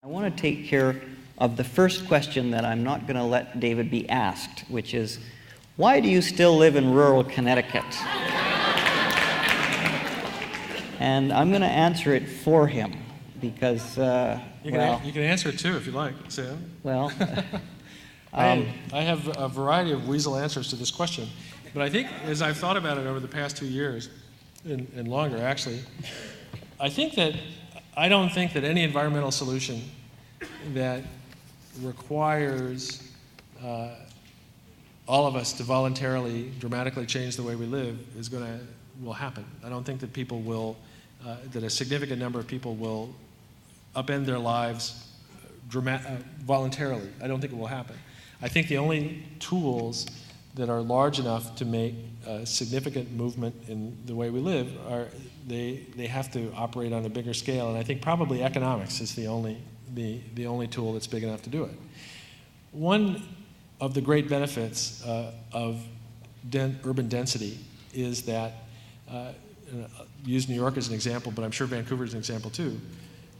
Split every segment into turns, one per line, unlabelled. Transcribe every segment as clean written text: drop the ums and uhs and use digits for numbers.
I want to take care of the first question that I'm not going to let David be asked, which is, why do you still live in rural Connecticut? And I'm going to answer it for him because,
you can answer it too if you like, Sam.
Well,
I have a variety of weasel answers to this question, but I think as I've thought about it over the past 2 years, and longer actually, I don't think that any environmental solution that requires all of us to voluntarily, dramatically change the way we live will happen. I don't think that people will, that a significant number of people will upend their lives voluntarily. I don't think it will happen. I think the only tools that are large enough to make a significant movement in the way we live they have to operate on a bigger scale, and I think probably economics is the only tool that's big enough to do it. One of the great benefits of urban density is that, use New York as an example, but I'm sure Vancouver is an example too.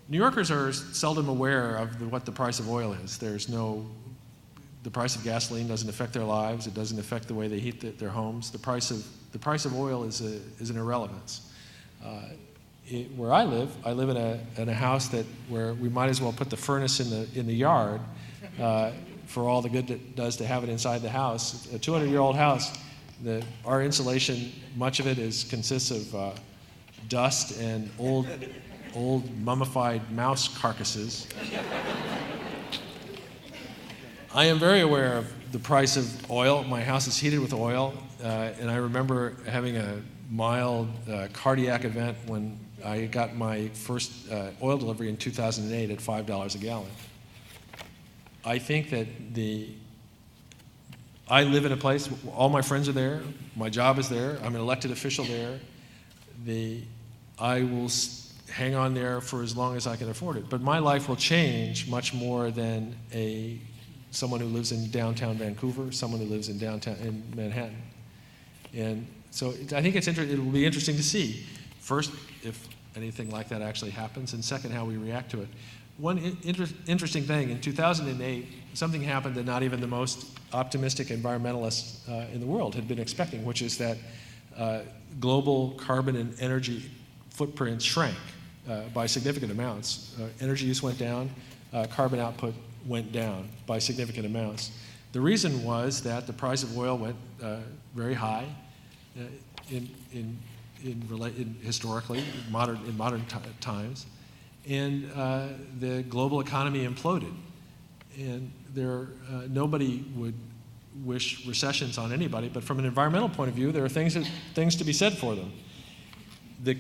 New Yorkers are seldom aware of what the price of oil is. The price of gasoline doesn't affect their lives. It doesn't affect the way they heat their homes. The price of oil is an irrelevance. Where I live in a house where we might as well put the furnace in the yard for all the good it does to have it inside the house. A 200-year-old house, our insulation, much of it consists of dust and old mummified mouse carcasses. I am very aware of the price of oil. My house is heated with oil, and I remember having a mild cardiac event when I got my first oil delivery in 2008 at $5 a gallon. I think that I live in a place, all my friends are there, my job is there, I'm an elected official there. I will hang on there for as long as I can afford it. But my life will change much more than someone who lives in downtown Vancouver, someone who lives in Manhattan. And so I think it will be interesting to see, first, if anything like that actually happens, and second, how we react to it. One interesting thing, in 2008, something happened that not even the most optimistic environmentalists in the world had been expecting, which is that global carbon and energy footprints shrank by significant amounts. Energy use went down, carbon output went down by significant amounts. The reason was that the price of oil went very high historically, in modern times, and the global economy imploded. And nobody would wish recessions on anybody, but from an environmental point of view, there are things to be said for them. The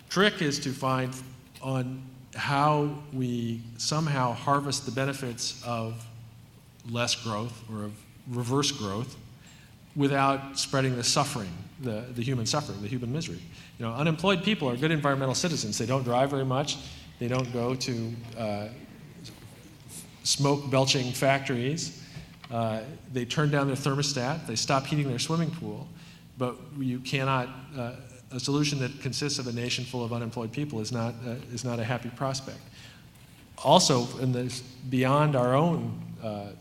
trick is to find on how we somehow harvest the benefits of less growth or of reverse growth without spreading the suffering, the human suffering, the human misery. Unemployed people are good environmental citizens. They don't drive very much. They don't go to smoke-belching factories. They turn down their thermostat. They stop heating their swimming pool. But you cannot. A solution that consists of a nation full of unemployed people is not a happy prospect. Also, beyond our own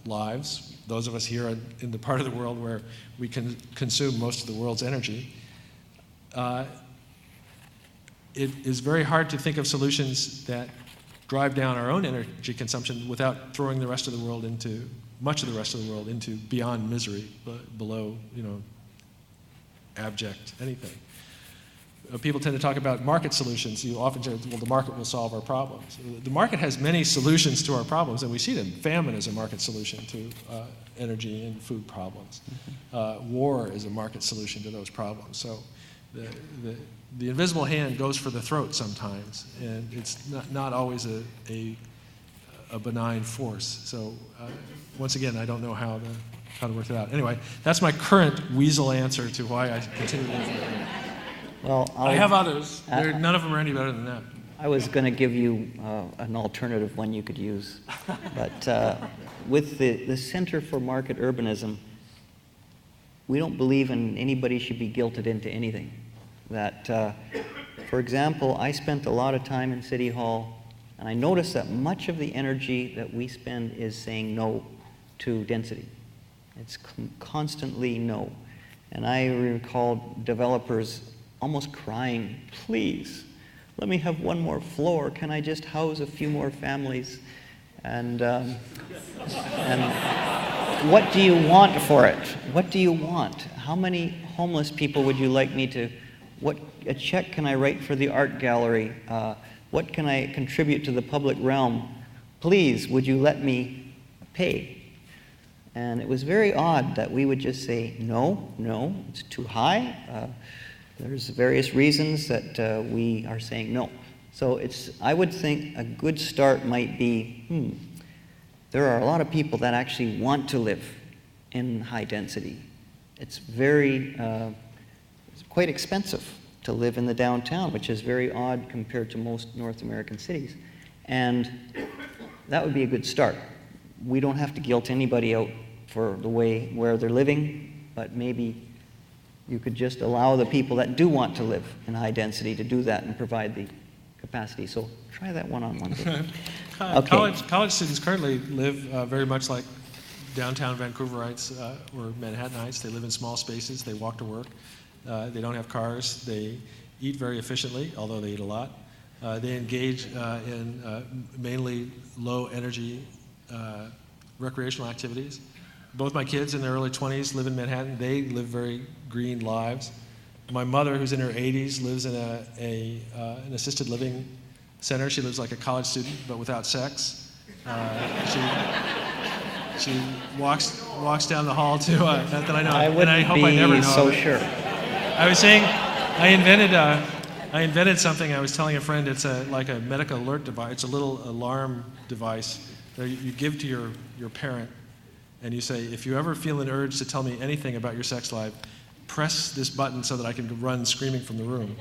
lives, those of us here in the part of the world where we can consume most of the world's energy, it is very hard to think of solutions that drive down our own energy consumption without throwing much of the world into beyond misery, below abject anything. People tend to talk about market solutions. You often say, well, the market will solve our problems. The market has many solutions to our problems, and we see them. Famine is a market solution to energy and food problems. War is a market solution to those problems. So the invisible hand goes for the throat sometimes, and it's not always a benign force. So once again, I don't know how to work it out. Anyway, that's my current weasel answer to why I continue to live.
Well,
I have others. None of them are any better than that.
I was going to give you an alternative one you could use. But with the Center for Market Urbanism, we don't believe anybody should be guilted into anything. That, for example, I spent a lot of time in City Hall And I notice that much of the energy that we spend is saying no to density. It's constantly no. And I recall developers almost crying, please, let me have one more floor. Can I just house a few more families? And what do you want for it? What do you want? How many homeless people would you like me to, what a check can I write for the art gallery? What can I contribute to the public realm? Please, would you let me pay? And it was very odd that we would just say, no, no, it's too high. There's various reasons that we are saying no. So I would think a good start might be, there are a lot of people that actually want to live in high density. It's it's quite expensive to live in the downtown, which is very odd compared to most North American cities. And that would be a good start. We don't have to guilt anybody out for the way where they're living, but maybe you could just allow the people that do want to live in high density to do that and provide the capacity. So try that one on one day. Okay.
College students currently live very much like downtown Vancouverites or Manhattanites. They live in small spaces. They walk to work. They don't have cars. They eat very efficiently, although they eat a lot. They engage in mainly low-energy recreational activities. Both my kids in their early 20s live in Manhattan. They live very green lives. My mother, who's in her 80s, lives in an assisted living center. She lives like a college student, but without sex. She walks down the hall to, not that I know, and I hope I never know.
So sure.
I was saying, I invented something. I was telling a friend, it's like a medical alert device. It's a little alarm device that you give to your parent, and you say, if you ever feel an urge to tell me anything about your sex life, press this button so that I can run screaming from the room.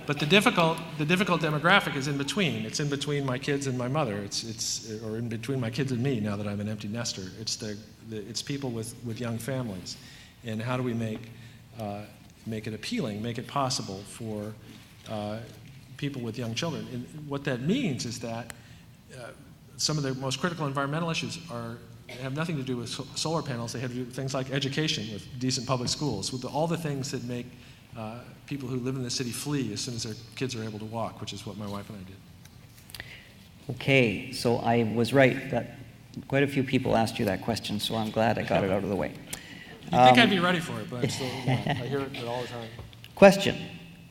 But the difficult demographic is in between. It's in between my kids and my mother. Or in between my kids and me now that I'm an empty nester. It's people with young families. And how do we make it appealing, make it possible for people with young children? And what that means is that some of the most critical environmental issues have nothing to do with solar panels. They have to do with things like education, with decent public schools, with all the things that make people who live in the city flee as soon as their kids are able to walk, which is what my wife and I did.
Okay, so I was right that quite a few people asked you that question, so I'm glad I got it out of the way.
You'd think I'd be ready for it, but I hear it all the time.
Question.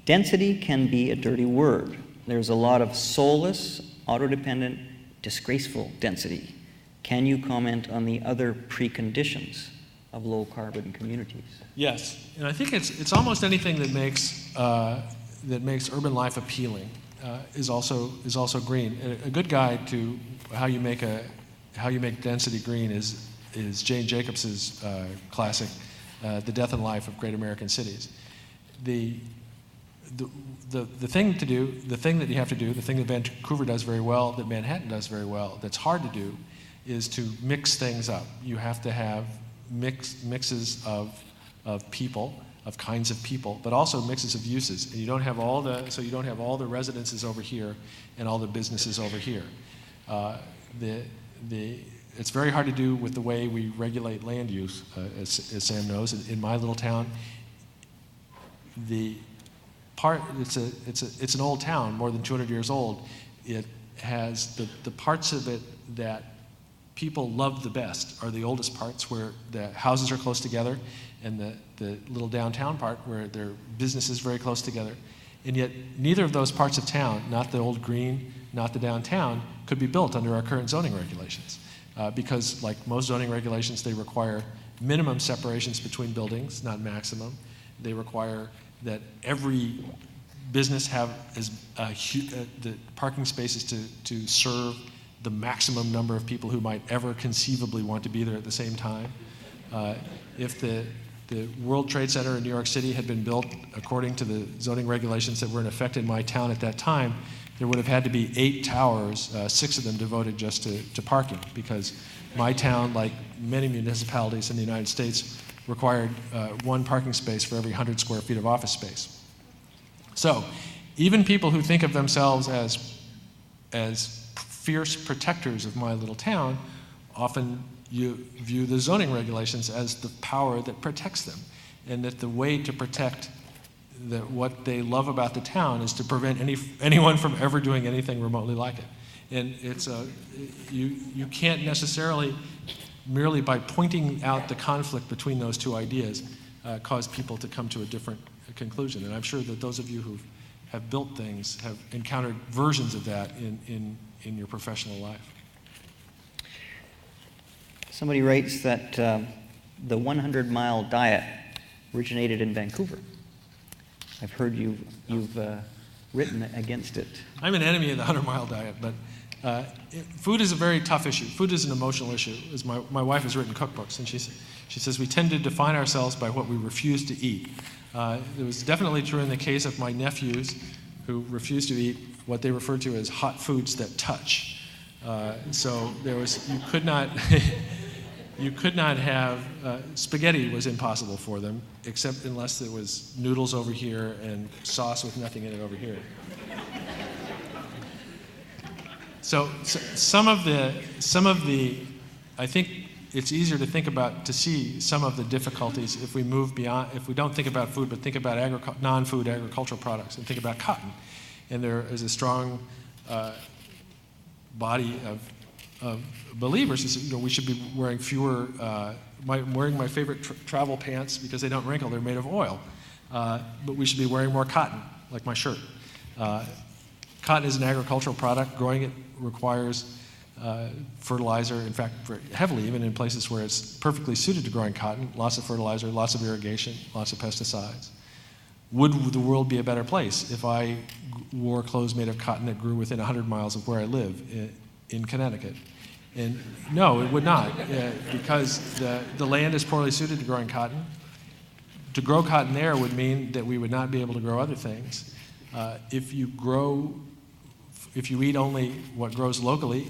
Density can be a dirty word. There's a lot of soulless, auto-dependent, disgraceful density. Can you comment on the other preconditions of low-carbon communities?
Yes, and I think it's almost anything that makes urban life appealing is also green. A good guide to how you make density green is Jane Jacobs's classic, The Death and Life of Great American Cities. The thing to do, the thing that you have to do, the thing that Vancouver does very well, that Manhattan does very well, that's hard to do, is to mix things up. You have to have mixes of people, of kinds of people, but also mixes of uses. And you don't have all the residences over here and all the businesses over here. It's very hard to do with the way we regulate land use, as Sam knows. In my little town, it's an old town, more than 200 years old. It has the parts of it that people love the best are the oldest parts, where the houses are close together, and the little downtown part where their business is very close together. And yet neither of those parts of town, not the old green, not the downtown, could be built under our current zoning regulations. Because like most zoning regulations, they require minimum separations between buildings, not maximum. They require that every business have the parking spaces to serve the maximum number of people who might ever conceivably want to be there at the same time. If the World Trade Center in New York City had been built according to the zoning regulations that were in effect in my town at that time, there would have had to be 8 towers, 6 of them devoted just to parking, because my town, like many municipalities in the United States, required 1 parking space for every 100 square feet of office space. So even people who think of themselves as as fierce protectors of my little town, often you view the zoning regulations as the power that protects them, and that the way to protect what they love about the town is to prevent anyone from ever doing anything remotely like it. And it's you can't necessarily, merely by pointing out the conflict between those two ideas, cause people to come to a different conclusion. And I'm sure that those of you who have built things have encountered versions of that in your professional life. Somebody
writes that the 100-mile diet originated in Vancouver. I've heard you've written against it.
I'm an enemy of the 100-mile diet, but food is a very tough issue. Food is an emotional issue. As my wife has written cookbooks, and she says we tend to define ourselves by what we refuse to eat. It was definitely true in the case of my nephews, who refused to eat what they referred to as hot foods that touch. So you could not you could not have spaghetti was impossible for them, except unless there was noodles over here and sauce with nothing in it over here. So some of the I think it's easier to think about, to see some of the difficulties if we move beyond, if we don't think about food but think about non-food agricultural products and think about cotton. And there is a strong body of believers who say, we should be wearing fewer, wearing my favorite travel pants because they don't wrinkle, they're made of oil. But we should be wearing more cotton, like my shirt. Cotton is an agricultural product. Growing it requires fertilizer, in fact, heavily, even in places where it's perfectly suited to growing cotton. Lots of fertilizer, lots of irrigation, lots of pesticides. Would the world be a better place if I wore clothes made of cotton that grew within 100 miles of where I live in Connecticut? And no, it would not, because the land is poorly suited to growing cotton. To grow cotton there would mean that we would not be able to grow other things. If you eat only what grows locally,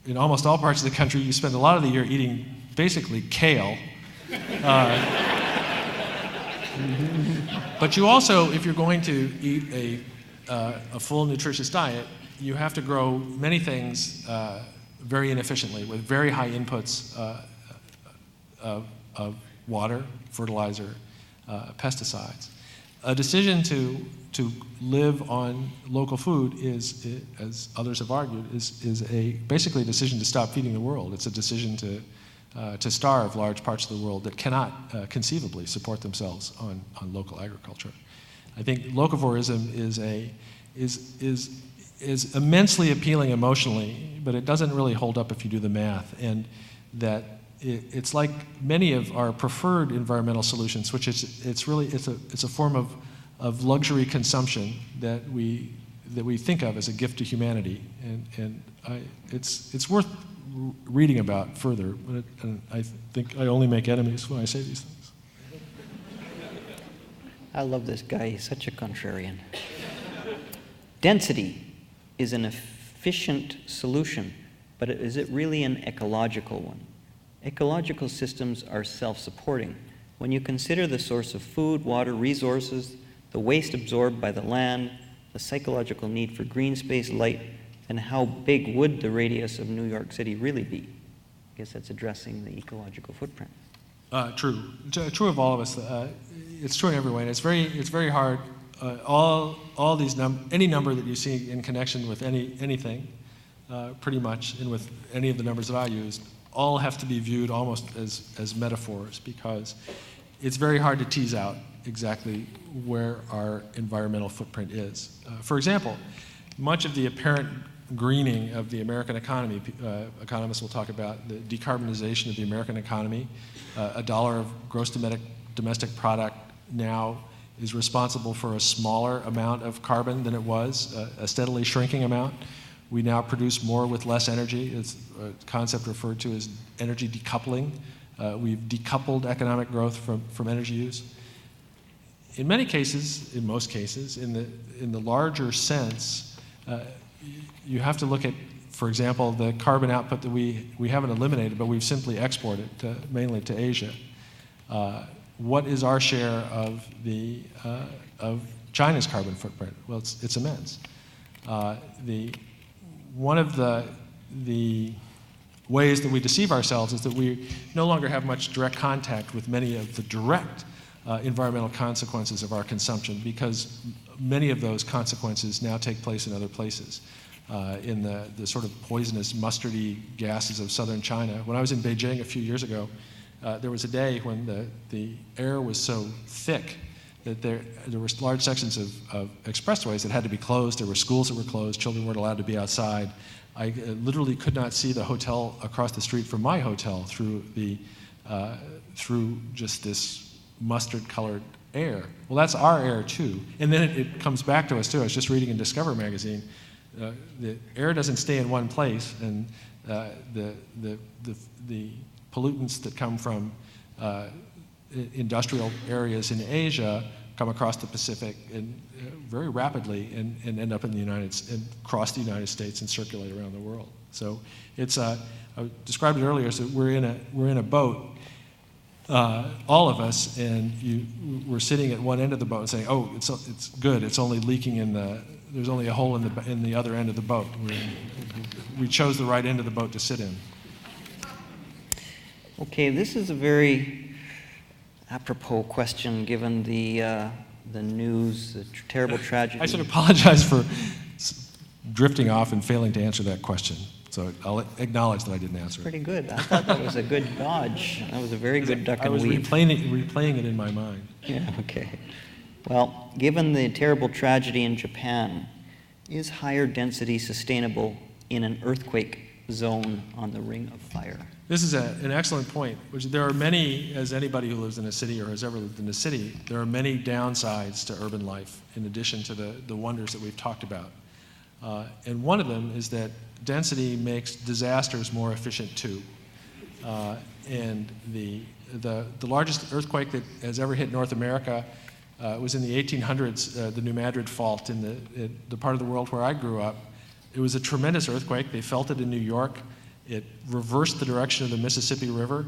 in almost all parts of the country, you spend a lot of the year eating basically kale. But you also, if you're going to eat a full nutritious diet, you have to grow many things very inefficiently with very high inputs of water, fertilizer, pesticides. A decision to live on local food is, as others have argued, is basically a decision to stop feeding the world. It's a decision to starve large parts of the world that cannot conceivably support themselves on local agriculture. I think locavorism is immensely appealing emotionally, but it doesn't really hold up if you do the math. And that it's like many of our preferred environmental solutions, which it's a form of luxury consumption that we think of as a gift to humanity, and it's worth reading about further. And I think I only make enemies when I say these things.
I love this guy. He's such a contrarian. Density is an efficient solution, but is it really an ecological one? Ecological systems are self-supporting. When you consider the source of food, water, resources, the waste absorbed by the land, the psychological need for green space, light, and how big would the radius of New York City really be? I guess that's addressing the ecological footprint.
True. True of all of us. It's true in every way. And it's very hard. All these any number that you see in connection with anything, pretty much, and with any of the numbers that I used, all have to be viewed almost as metaphors, because it's very hard to tease out exactly where our environmental footprint is. For example, much of the apparent greening of the American economy, economists will talk about the decarbonization of the American economy. $1 of gross domestic product now is responsible for a smaller amount of carbon than it was, a steadily shrinking amount. We now produce more with less energy. It's a concept referred to as energy decoupling. We've decoupled economic growth from energy use. In many cases, in most cases, in the larger sense, you have to look at, for example, the carbon output that we haven't eliminated, but we've simply exported mainly to Asia. What is our share of of China's carbon footprint? Well, it's immense. one of the ways that we deceive ourselves is that we no longer have much direct contact with many of the direct environmental consequences of our consumption, because many of those consequences now take place in other places. In the sort of poisonous, mustardy gases of southern China. When I was in Beijing a few years ago, there was a day when the air was so thick that there were large sections of expressways that had to be closed. There were schools that were closed. Children weren't allowed to be outside. I literally could not see the hotel across the street from my hotel through just this mustard-colored air. Well, that's our air too. And then it comes back to us too. I was just reading in Discover magazine. The air doesn't stay in one place, and the pollutants that come from industrial areas in Asia come across the Pacific and very rapidly and end up in the and cross the United States and circulate around the world. So it's I described it earlier. So we're in a boat, all of us, and we're sitting at one end of the boat and saying, "Oh, it's good. It's only leaking there's only a hole in the other end of the boat. We chose the right end of the boat to sit in."
Okay, this is a very apropos question given the news, the terrible tragedy.
I should apologize for drifting off and failing to answer that question. So I'll acknowledge that I didn't answer it.
Pretty good. I thought that was a good dodge. That was a very good duck and weave.
I was replaying it in my mind.
Yeah, okay. Well, given the terrible tragedy in Japan, is higher density sustainable in an earthquake zone on the Ring of Fire?
This is an excellent point. Which there are many, as anybody who lives in a city or has ever lived in a city, there are many downsides to urban life in addition to the wonders that we've talked about. And one of them is that density makes disasters more efficient too. And the largest earthquake that has ever hit North America was in the 1800s, the New Madrid Fault in the part of the world where I grew up. It was a tremendous earthquake. They felt it in New York. It reversed the direction of the Mississippi River.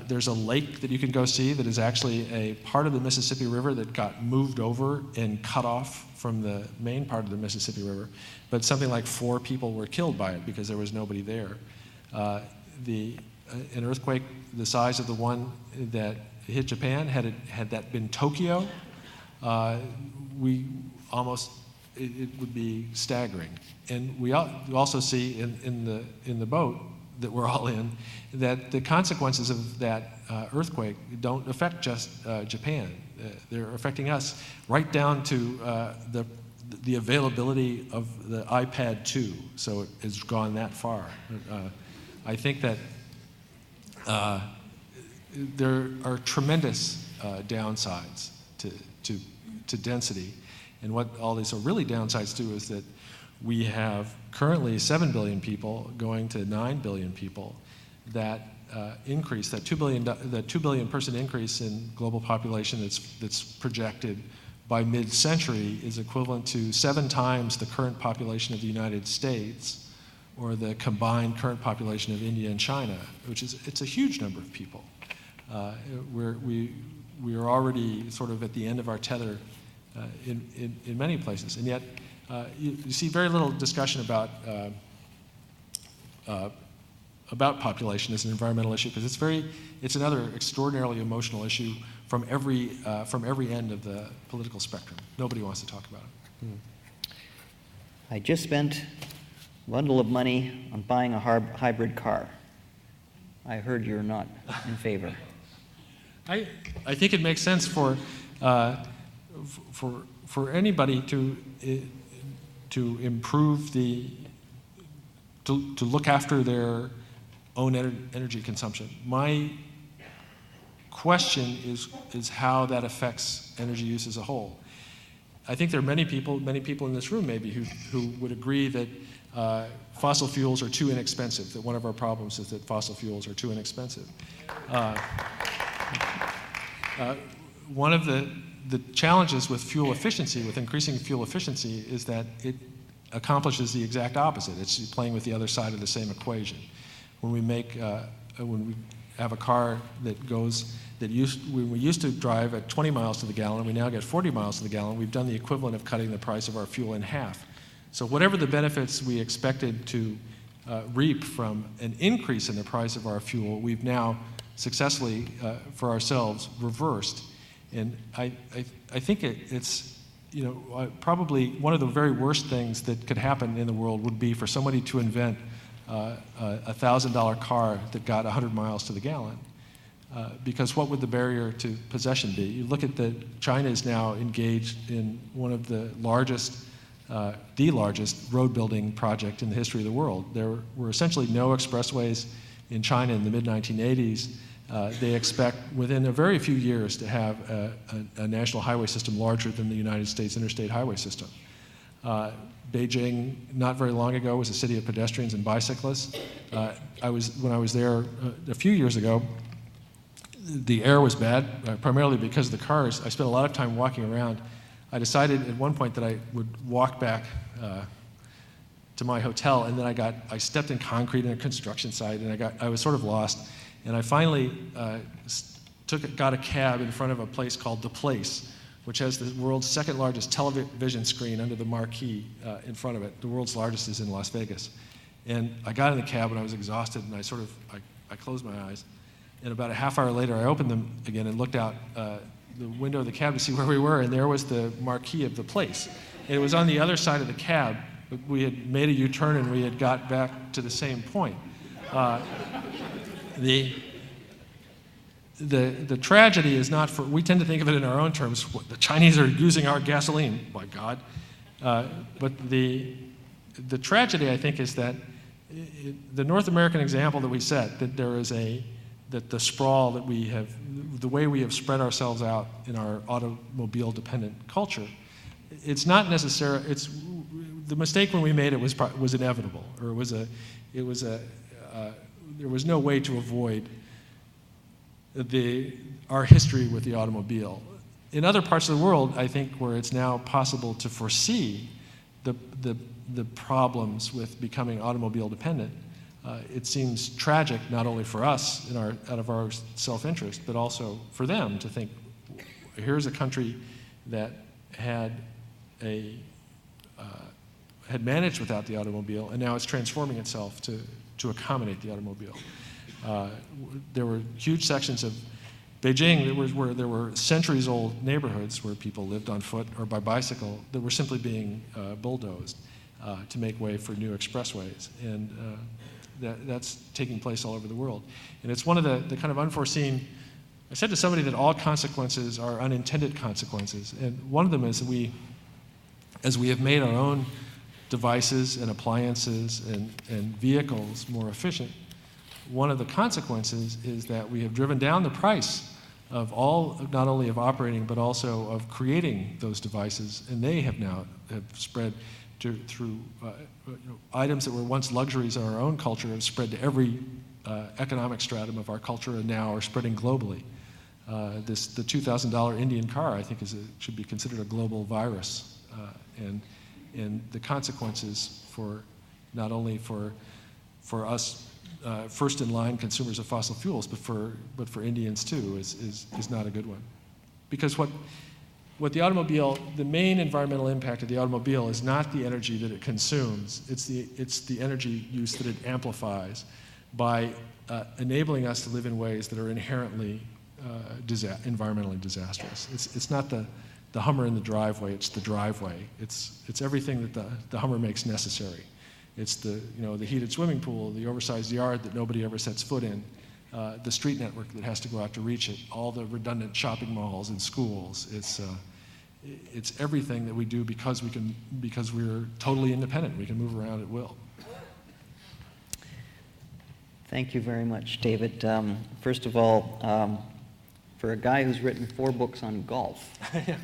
There's a lake that you can go see that is actually a part of the Mississippi River that got moved over and cut off from the main part of the Mississippi River. But something like 4 people were killed by it because there was nobody there. An earthquake the size of the one that hit Japan, had that been Tokyo, it would be staggering. And we also see in the boat that we're all in that the consequences of that earthquake don't affect just Japan. They're affecting us right down to the availability of the iPad 2. So it has gone that far. I think that there are tremendous downsides to density. And what all these are really downsides to is that we have currently 7 billion people going to 9 billion people. That increase, that 2 billion person increase in global population that's projected by mid-century is equivalent to 7 times the current population of the United States, or the combined current population of India and China, it's a huge number of people. We are already sort of at the end of our tether in many places, and yet you see very little discussion about population as an environmental issue, because it's another extraordinarily emotional issue from every end of the political spectrum. Nobody wants to talk about it.
I just spent a bundle of money on buying a hybrid car. I heard you're not in favor.
I think it makes sense for anybody to improve to look after their own energy consumption. My question is how that affects energy use as a whole. I think there are many people in this room maybe who would agree that fossil fuels are too inexpensive, that one of our problems is that fossil fuels are too inexpensive. One of the challenges with fuel efficiency, with increasing fuel efficiency, is that it accomplishes the exact opposite. It's playing with the other side of the same equation. When we have a car when we used to drive at 20 miles to the gallon, we now get 40 miles to the gallon. We've done the equivalent of cutting the price of our fuel in half. So whatever the benefits we expected to reap from an increase in the price of our fuel, we've now successfully, for ourselves, reversed. And I think it's, probably one of the very worst things that could happen in the world would be for somebody to invent a $1,000 car that got 100 miles to the gallon. Because what would the barrier to possession be? You look at China is now engaged in one of the largest road building project in the history of the world. There were essentially no expressways in China in the mid-1980s. They expect within a very few years to have a national highway system larger than the United States interstate highway system. Beijing, not very long ago, was a city of pedestrians and bicyclists. When I was there a few years ago, the air was bad, primarily because of the cars. I spent a lot of time walking around. I decided at one point that I would walk back to my hotel, and then I stepped in concrete in a construction site, and I was sort of lost. And I finally got a cab in front of a place called The Place, which has the world's second largest television screen under the marquee in front of it. The world's largest is in Las Vegas. And I got in the cab and I was exhausted, and I closed my eyes. And about a half hour later, I opened them again and looked out the window of the cab to see where we were, and there was the marquee of The Place. And it was on the other side of the cab. We had made a U-turn and we had got back to the same point. The tragedy is not we tend to think of it in our own terms. The Chinese are using our gasoline, by God. But the tragedy, I think, is that the North American example that we set, that the sprawl that we have, the way we have spread ourselves out in our automobile-dependent culture, it's not necessary. The mistake when we made it was inevitable, or there was no way to avoid our history with the automobile. In other parts of the world, I think, where it's now possible to foresee the problems with becoming automobile dependent, it seems tragic not only for us out of our self-interest, but also for them to think, here's a country that had managed without the automobile, and now it's transforming itself to accommodate the automobile. There were huge sections of Beijing where there were centuries-old neighborhoods where people lived on foot or by bicycle that were simply being bulldozed to make way for new expressways. And that's taking place all over the world. And it's one of the kind of unforeseen. I said to somebody that all consequences are unintended consequences. And one of them is that as we have made our own devices and appliances and vehicles more efficient, one of the consequences is that we have driven down the price of not only of operating, but also of creating those devices, and they have spread through items that were once luxuries in our own culture have spread to every economic stratum of our culture, and now are spreading globally. The $2,000 Indian car, I think, should be considered a global virus, and the consequences not only for us first in line consumers of fossil fuels, but for Indians too, is not a good one. Because what the main environmental impact of the automobile is not the energy that it consumes, it's the energy use that it amplifies by enabling us to live in ways that are inherently environmentally disastrous. It's not the Hummer in the driveway, it's the driveway. It's everything that the Hummer makes necessary. It's the heated swimming pool, the oversized yard that nobody ever sets foot in, the street network that has to go out to reach it, all the redundant shopping malls and schools. It's everything that we do because we're totally independent. We can move around at will.
Thank you very much, David. First of all, for a guy who's written 4 books on golf, it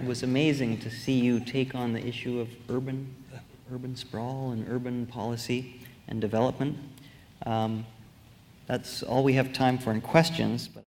was amazing to see you take on the issue of urban sprawl and urban policy and development. That's all we have time for in questions.